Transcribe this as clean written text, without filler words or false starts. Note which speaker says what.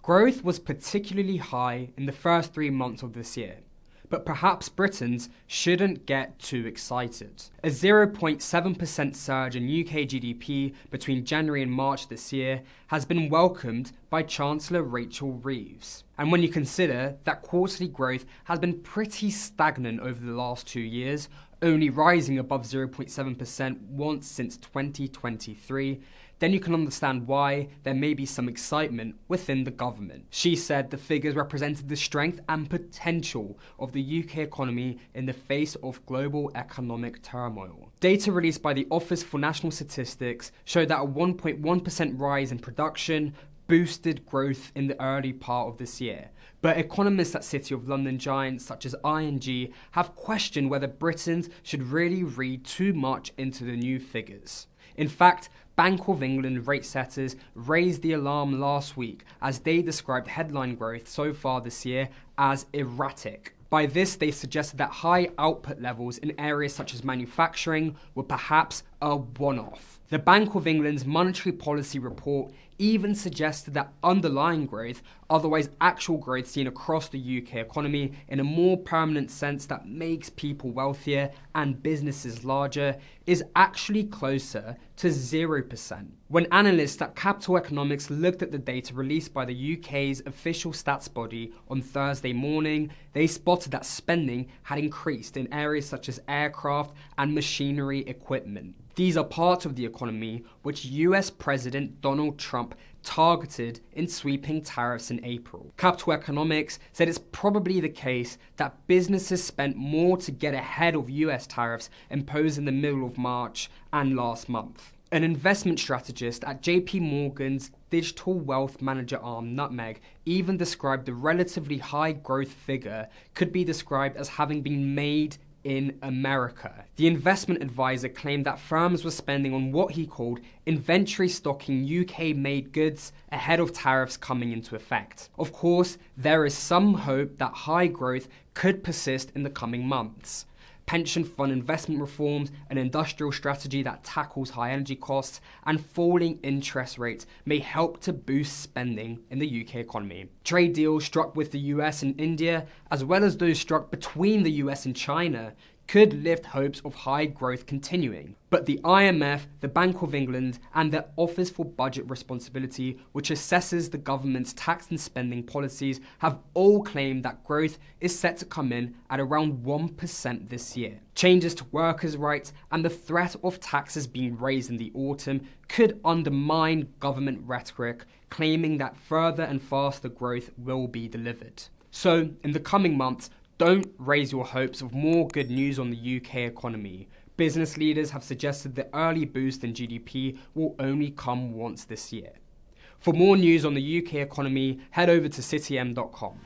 Speaker 1: Growth was particularly high in the first 3 months of this year, but perhaps Britons shouldn't get too excited. A 0.7% surge in UK GDP between January and March this year has been welcomed by Chancellor Rachel Reeves. And when you consider that quarterly growth has been pretty stagnant over the last 2 years, only rising above 0.7% once since 2023, then you can understand why there may be some excitement within the government. She said the figures represented the strength and potential of the UK economy in the face of global economic turmoil. Data released by the Office for National Statistics showed that a 1.1% rise in production boosted growth in the early part of this year. But economists at City of London giants such as ING have questioned whether Britons should really read too much into the new figures. In fact, Bank of England rate setters raised the alarm last week as they described headline growth so far this year as erratic. By this, they suggested that high output levels in areas such as manufacturing were perhaps a one-off. The Bank of England's monetary policy report even suggested that underlying growth, otherwise actual growth seen across the UK economy in a more permanent sense that makes people wealthier and businesses larger, is actually closer to 0%. When analysts at Capital Economics looked at the data released by the UK's official stats body on Thursday morning, they spotted that spending had increased in areas such as aircraft and machinery equipment. These are parts of the economy which US President Donald Trump targeted in sweeping tariffs in April. Capital Economics said it's probably the case that businesses spent more to get ahead of US tariffs imposed in the middle of March and last month. An investment strategist at JP Morgan's digital wealth manager arm, Nutmeg, even described the relatively high growth figure could be described as having been made in America. The investment advisor claimed that firms were spending on what he called inventory stocking UK-made goods ahead of tariffs coming into effect. Of course, there is some hope that high growth could persist in the coming months. Pension fund investment reforms, an industrial strategy that tackles high energy costs, and falling interest rates may help to boost spending in the UK economy. Trade deals struck with the US and India, as well as those struck between the US and China, could lift hopes of high growth continuing. But the IMF, the Bank of England, and the Office for Budget Responsibility, which assesses the government's tax and spending policies, have all claimed that growth is set to come in at around 1% this year. Changes to workers' rights and the threat of taxes being raised in the autumn could undermine government rhetoric, claiming that further and faster growth will be delivered. So, in the coming months, don't raise your hopes of more good news on the UK economy. Business leaders have suggested the early boost in GDP will only come once this year. For more news on the UK economy, head over to citym.com.